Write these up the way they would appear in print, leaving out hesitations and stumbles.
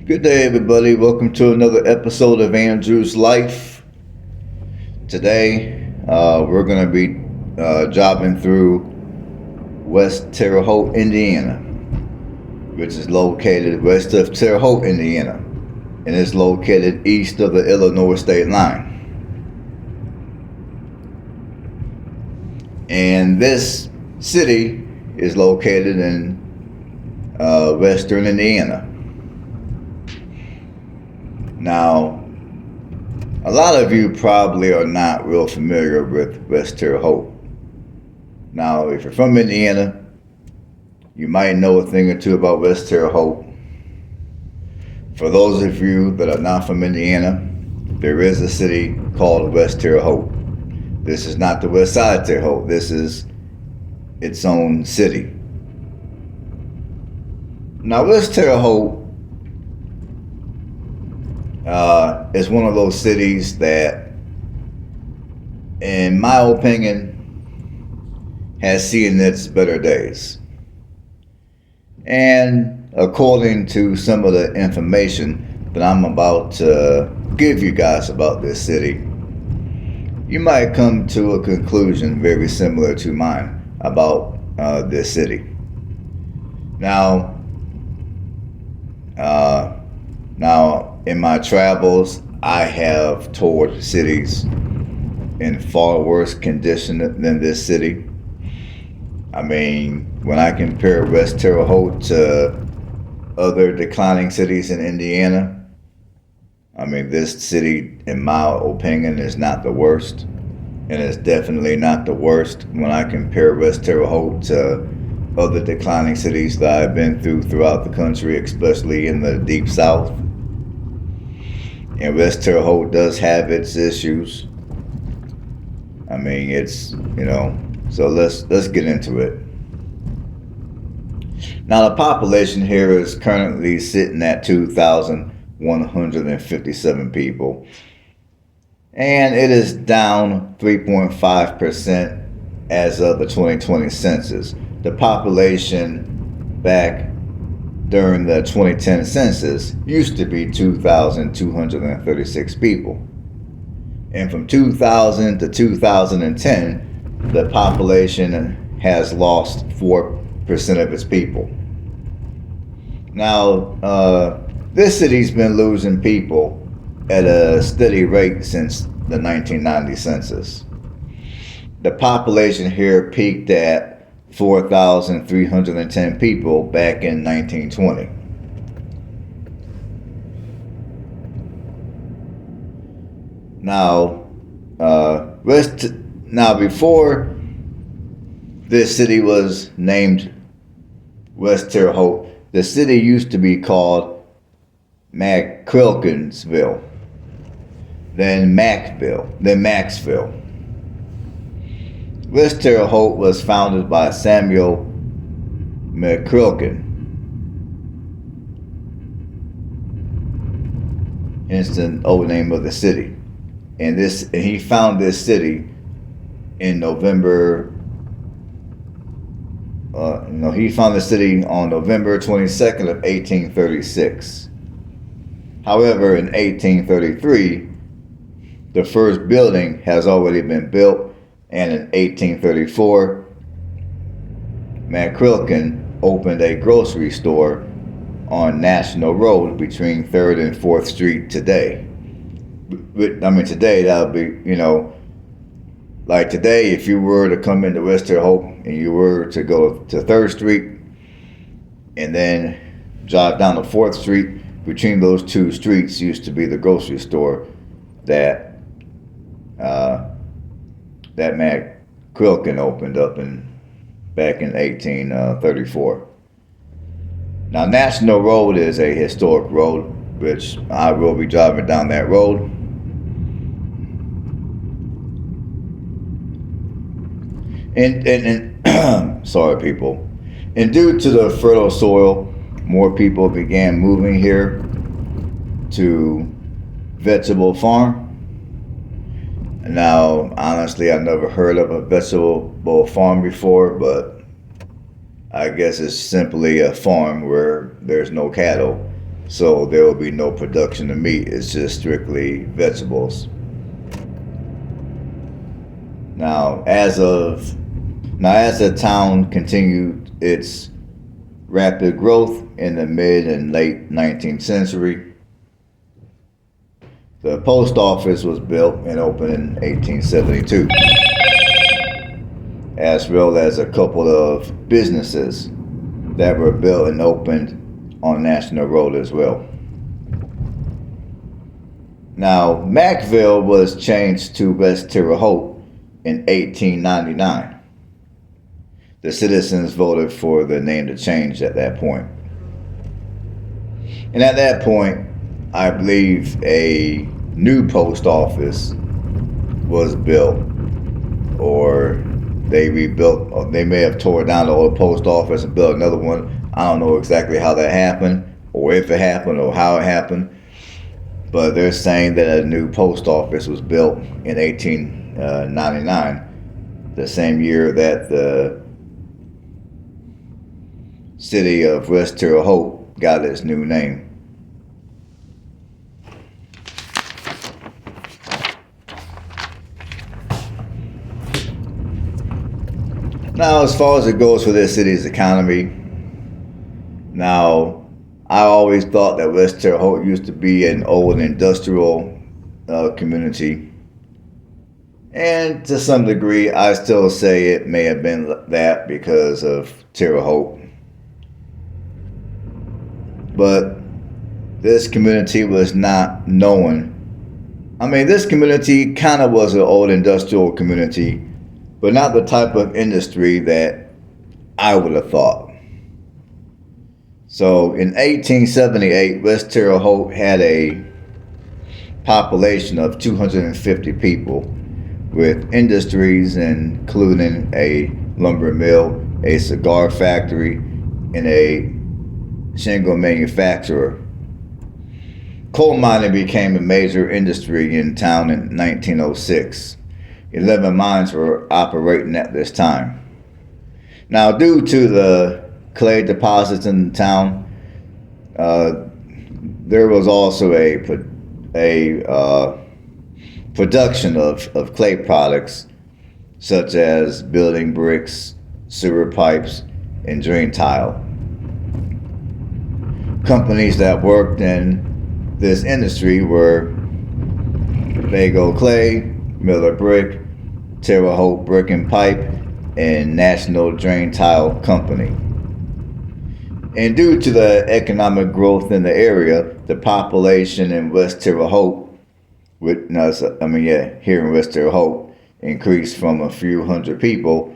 Good day, everybody. Welcome to another episode of Andrew's Life. Today, we're going to be jobbing through West Terre Haute, Indiana, which is located west of Terre Haute, Indiana, and is located east of the Illinois state line. And this city is located in western Indiana. Now, a lot of you probably are not real familiar with West Terre Haute. Now, if you're from Indiana, you might know a thing or two about West Terre Haute. For those of you that are not from Indiana, there is a city called West Terre Haute. This is not the west side of Terre Haute. This is its own city. Now, West Terre Haute is one of those cities that, in my opinion, has seen its better days. And according to some of the information that I'm about to give you guys about this city, you might come to a conclusion very similar to mine about this city. Now, in my travels, I have toured cities in far worse condition than this city. I mean, when I compare West Terre Haute to other declining cities in Indiana, I mean, this city, in my opinion, is not the worst. And it's definitely not the worst when I compare West Terre Haute to other declining cities that I've been throughout the country, especially in the deep south. And West Terre Haute does have its issues. I mean, it's, so let's get into it. Now, the population here is currently sitting at 2,157 people. And it is down 3.5% as of the 2020 census. The population back during the 2010 census used to be 2,236 people. And from 2000 to 2010, the population has lost 4% of its people. Now, this city's been losing people at a steady rate since the 1990 census. The population here peaked at 4,310 people back in 1920. Now, before this city was named West Terre Haute, the city used to be called McQuilkinsville, then Maxville. West Terre Haute was founded by Samuel McQuilkin, hence the old name of the city. And he found this city in November. He found the city on November 22nd of 1836. However, in 1833, the first building has already been built. And in 1834, McQuilkin opened a grocery store on National Road between 3rd and 4th Street today. I mean, today that would be, like today, if you were to come into West Terre Haute and you were to go to 3rd Street and then drive down to 4th Street, between those two streets used to be the grocery store that McQuilkin opened up back in 1834. Now, National Road is a historic road, which I will be driving down that road. And sorry, people. And due to the fertile soil, more people began moving here to vegetable farm. Now, honestly, I've never heard of a vegetable farm before, but I guess it's simply a farm where there's no cattle. so there will be no production of meat. It's just strictly vegetables. Now, as the town continued its rapid growth in the mid and late 19th century, the post office was built and opened in 1872, as well as a couple of businesses that were built and opened on National Road as well. Now, Mackville was changed to West Terre Haute in 1899. The citizens voted for the name to change at that point. And at that point, I believe a new post office was built, or they rebuilt, or they may have tore down the old post office and built another one. I don't know exactly how that happened, or if it happened, or how it happened. But they're saying that a new post office was built in 1899, the same year that the city of West Terre Haute got its new name. Now, as far as it goes for this city's economy, now, I always thought that West Terre Haute used to be an old industrial community. And to some degree, I still say it may have been that because of Terre Haute. But this community was not known. I mean, this community kind of was an old industrial community, but not the type of industry that I would have thought. So in 1878, West Terre Haute had a population of 250 people, with industries including a lumber mill, a cigar factory, and a shingle manufacturer. Coal mining became a major industry in town in 1906. 11 mines were operating at this time. Now, due to the clay deposits in the town, there was also a production of clay products such as building bricks, sewer pipes, and drain tile. Companies that worked in this industry were Bago Clay, Miller Brick, Terre Haute Brick and Pipe, and National Drain Tile Company. And due to the economic growth in the area, the population in West Terre Haute, here in West Terre Haute, increased from a few hundred people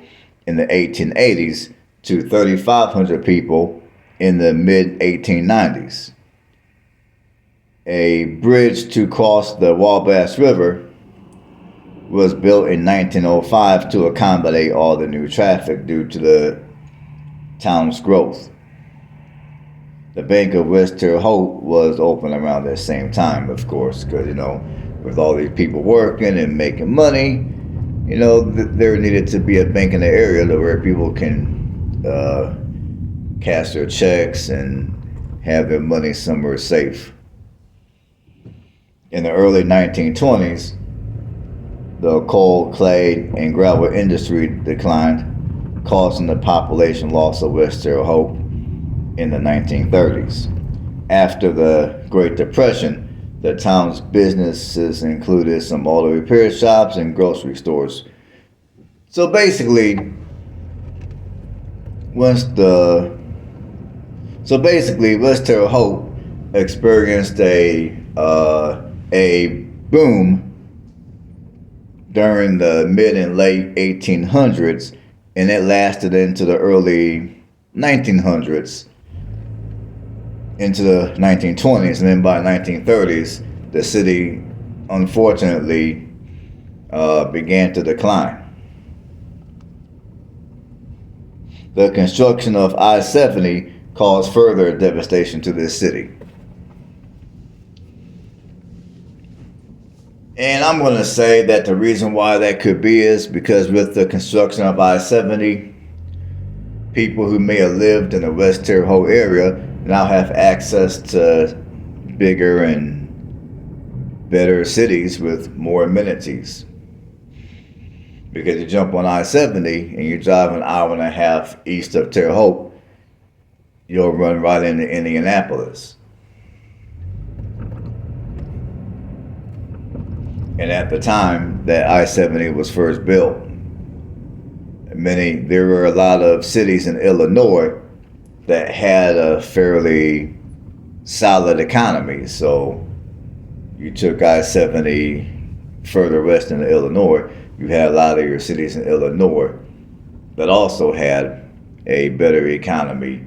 in the 1880s to 3,500 people in the mid-1890s. A bridge to cross the Wabash River was built in 1905 to accommodate all the new traffic due to the town's growth. The Bank of West Terre Haute was open around that same time, of course, because, with all these people working and making money, there needed to be a bank in the area where people can cash their checks and have their money somewhere safe. In the early 1920s, the coal, clay, and gravel industry declined, causing the population loss of West Terre Haute in the 1930s. After the Great Depression, the town's businesses included some auto repair shops and grocery stores. So basically, West Terre Haute experienced a boom during the mid and late 1800s, and it lasted into the early 1900s, into the 1920s, and then by 1930s, the city unfortunately began to decline. The construction of I-70 caused further devastation to this city. And I'm going to say that the reason why that could be is because with the construction of I-70, people who may have lived in the West Terre Haute area now have access to bigger and better cities with more amenities. Because you jump on I-70 and you drive an hour and a half east of Terre Haute, you'll run right into Indianapolis. And at the time that I-70 was first built, there were a lot of cities in Illinois that had a fairly solid economy. So you took I-70 further west into Illinois, you had a lot of your cities in Illinois that also had a better economy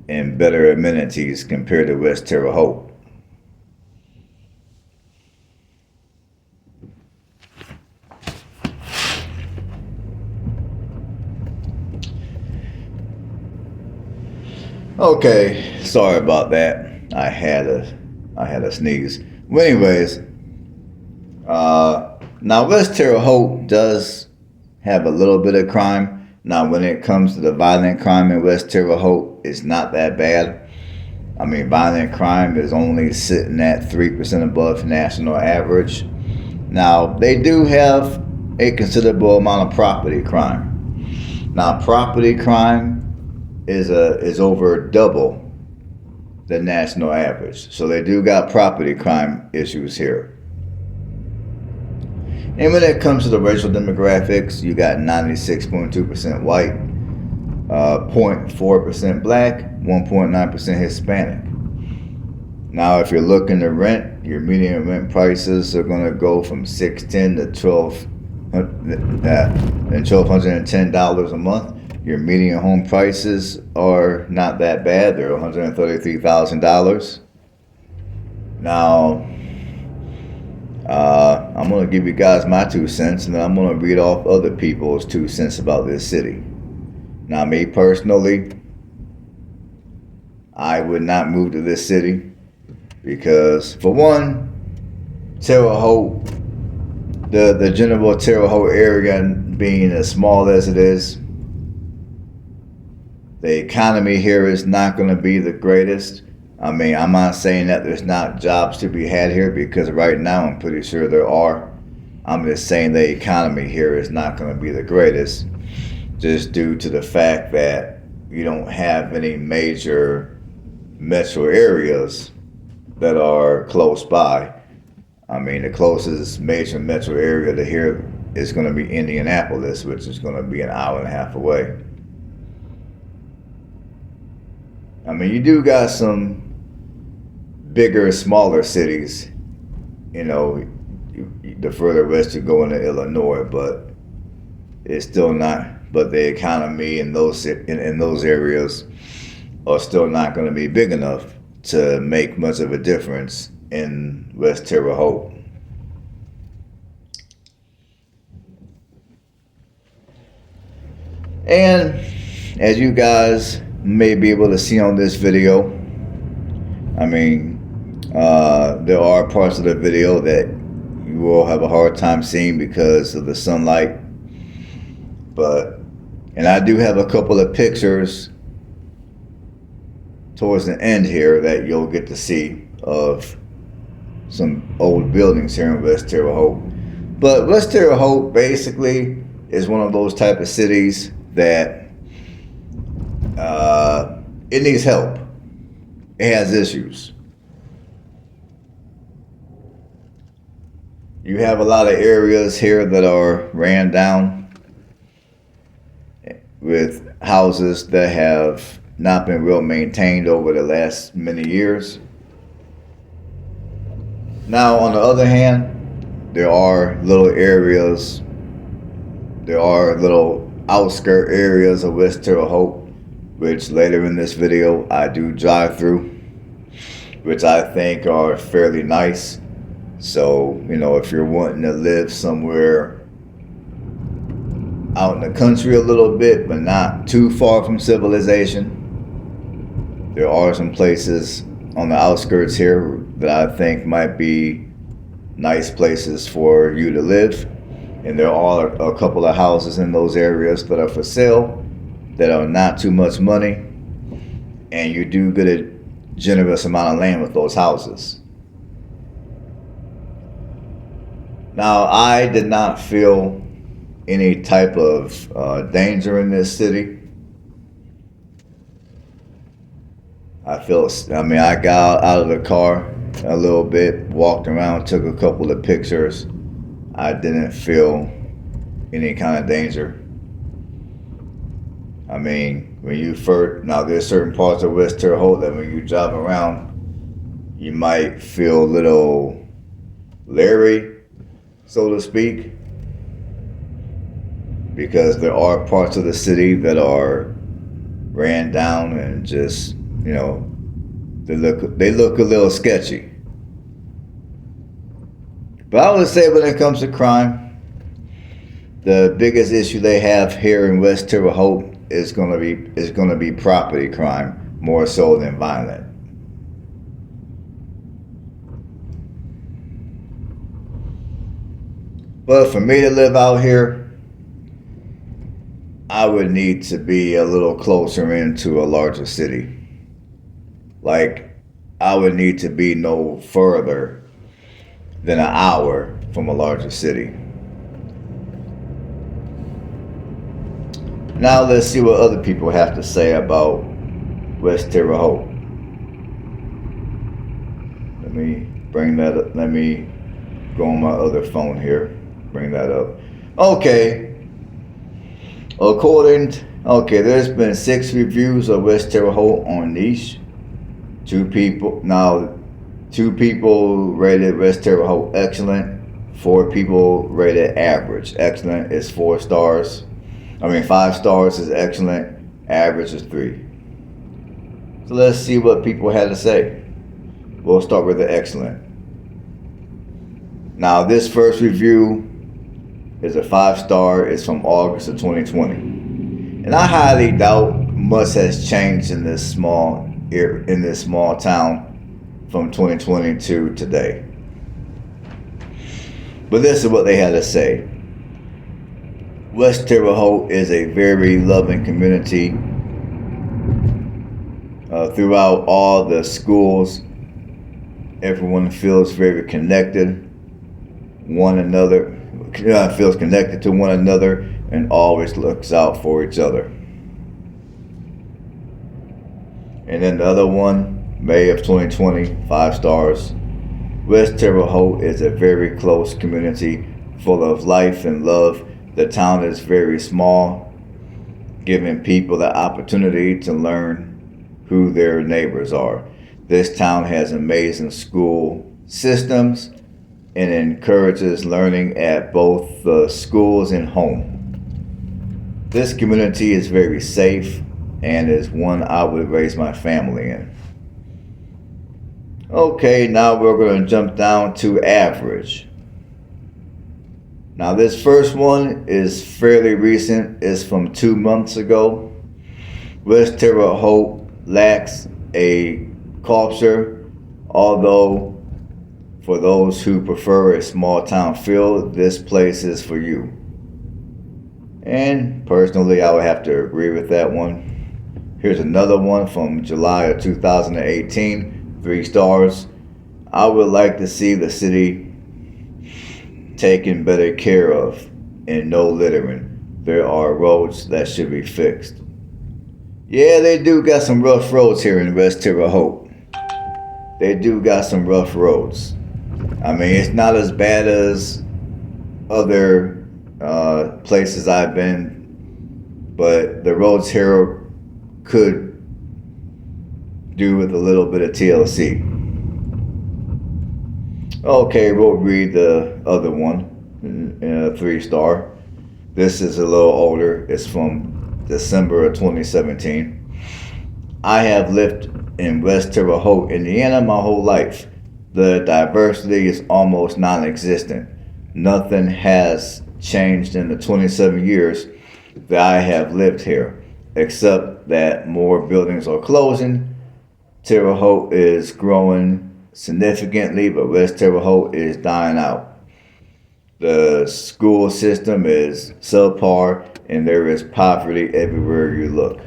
and better amenities compared to West Terre Haute. Okay, sorry about that. I had a sneeze. Well, anyways, now West Terre Haute does have a little bit of crime. Now, when it comes to the violent crime in West Terre Haute, it's not that bad. I mean, violent crime is only sitting at 3% above national average. Now, they do have a considerable amount of property crime. Now, property crime is over double the national average. So they do got property crime issues here. And when it comes to the racial demographics, you got 96.2% white, 0.4% black, 1.9% Hispanic. Now, if you're looking to rent, your median rent prices are going to go from $610 to $1,210 a month. Your median home prices are not that bad. They're $133,000. Now, I'm going to give you guys my 2 cents, and then I'm going to read off other people's 2 cents about this city. Now, me personally, I would not move to this city because, for one, Terre Haute, the general Terre Haute area being as small as it is, the economy here is not going to be the greatest. I mean, I'm not saying that there's not jobs to be had here, because right now I'm pretty sure there are. I'm just saying the economy here is not going to be the greatest, just due to the fact that you don't have any major metro areas that are close by. I mean, the closest major metro area to here is going to be Indianapolis, which is going to be an hour and a half away. I mean, you do got some bigger, smaller cities, you know, the further west you go into Illinois, but it's still not, but the economy in those areas are still not going to be big enough to make much of a difference in West Terre Haute. And as you guys may be able to see on this video, I mean, there are parts of the video that you will have a hard time seeing because of the sunlight, and I do have a couple of pictures towards the end here that you'll get to see of some old buildings here in West Terre Haute. But West Terre Haute basically is one of those type of cities that it needs help. It has issues. You have a lot of areas here that are ran down with houses that have not been well maintained over the last many years. Now, on the other hand, there are little areas, there are little outskirt areas of West Terre Haute, which later in this video I do drive through, which I think are fairly nice. So, you know, if you're wanting to live somewhere out in the country a little bit, but not too far from civilization, there are some places on the outskirts here that I think might be nice places for you to live. And there are a couple of houses in those areas that are for sale that are not too much money, and you do get a generous amount of land with those houses. Now, I did not feel any type of danger in this city. I got out of the car a little bit, walked around, took a couple of pictures. I didn't feel any kind of danger. I mean, when you first, now there's certain parts of West Terre Haute that when you drive around, you might feel a little leery, so to speak, because there are parts of the city that are ran down and just, they look a little sketchy. But I would say when it comes to crime, the biggest issue they have here in West Terre Haute is going to be property crime more so than violent. But for me to live out here, I would need to be a little closer into a larger city. Like, I would need to be no further than an hour from a larger city. Now let's see what other people have to say about West Terre Haute. Let me bring that up. Let me go on my other phone here. Bring that up. Okay. There's been 6 reviews of West Terre Haute on Niche. 2 people rated West Terre Haute excellent. 4 people rated average. Excellent is 4 stars. 5 stars is excellent. Average is 3. So let's see what people had to say. We'll start with the excellent. Now, this first review is a 5-star. It's from August of 2020, and I highly doubt much has changed in this small town from 2020 to today. But this is what they had to say. West Terre Haute is a very loving community. Throughout all the schools, everyone feels very connected. Feels connected to one another and always looks out for each other. And then the other one, May of 2020, 5 stars. West Terre Haute is a very close community full of life and love. The town is very small, giving people the opportunity to learn who their neighbors are. This town has amazing school systems and encourages learning at both the schools and home. This community is very safe and is one I would raise my family in. Okay, now we're going to jump down to average. Now this first one is fairly recent. It's from 2 months ago. West Terre Haute lacks a culture, although for those who prefer a small town feel, this place is for you. And personally, I would have to agree with that one. Here's another one from July of 2018, 3 stars. I would like to see the city taken better care of and no littering. There are roads that should be fixed. Yeah, they do got some rough roads here in West Terre Haute. They do got some rough roads. It's not as bad as other places I've been, but the roads here could do with a little bit of TLC. Okay, we'll read the other one, 3 star. This is a little older. It's from December of 2017. I have lived in West Terre Haute, Indiana my whole life. The diversity is almost non-existent. Nothing has changed in the 27 years that I have lived here, except that more buildings are closing. Terre Haute is growing significantly, but West Terre Haute is dying out. The school system is subpar, and there is poverty everywhere you look.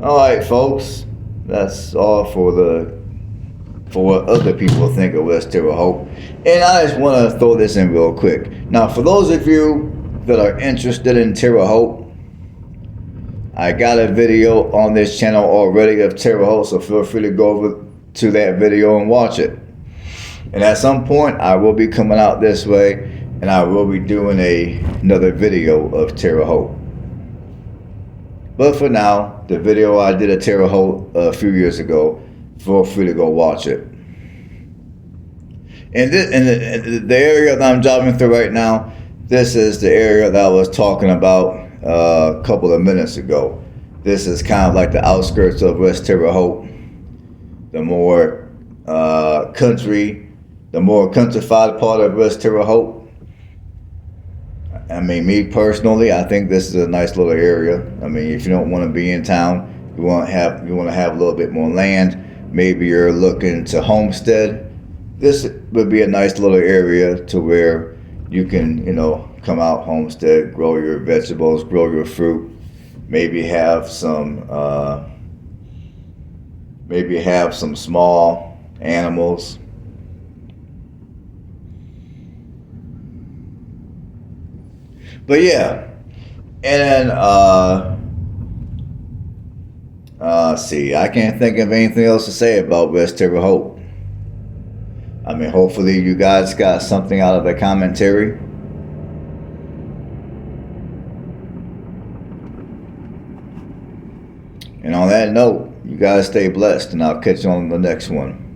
All right, folks. That's all for what other people think of West Terre Haute. And I just want to throw this in real quick. Now, for those of you that are interested in Terre Haute, I got a video on this channel already of Terre Haute, so feel free to go over to that video and watch it. And at some point, I will be coming out this way, and I will be doing another video of Terre Haute. But for now, the video I did of Terre Haute a few years ago, feel free to go watch it. And the area that I'm driving through right now, this is the area that I was talking about a couple of minutes ago. This is kind of like the outskirts of West Terre Haute. The more countrified part of West Terre Haute. I mean, me personally, I think this is a nice little area. I mean, if you don't want to be in town, you want to have a little bit more land. Maybe you're looking to homestead. This would be a nice little area to where you can, come out, homestead, grow your vegetables, grow your fruit. Maybe have some small animals. But yeah, and then see, I can't think of anything else to say about West Terre Haute. I mean, hopefully you guys got something out of the commentary. And on that note, you guys stay blessed, and I'll catch you on the next one.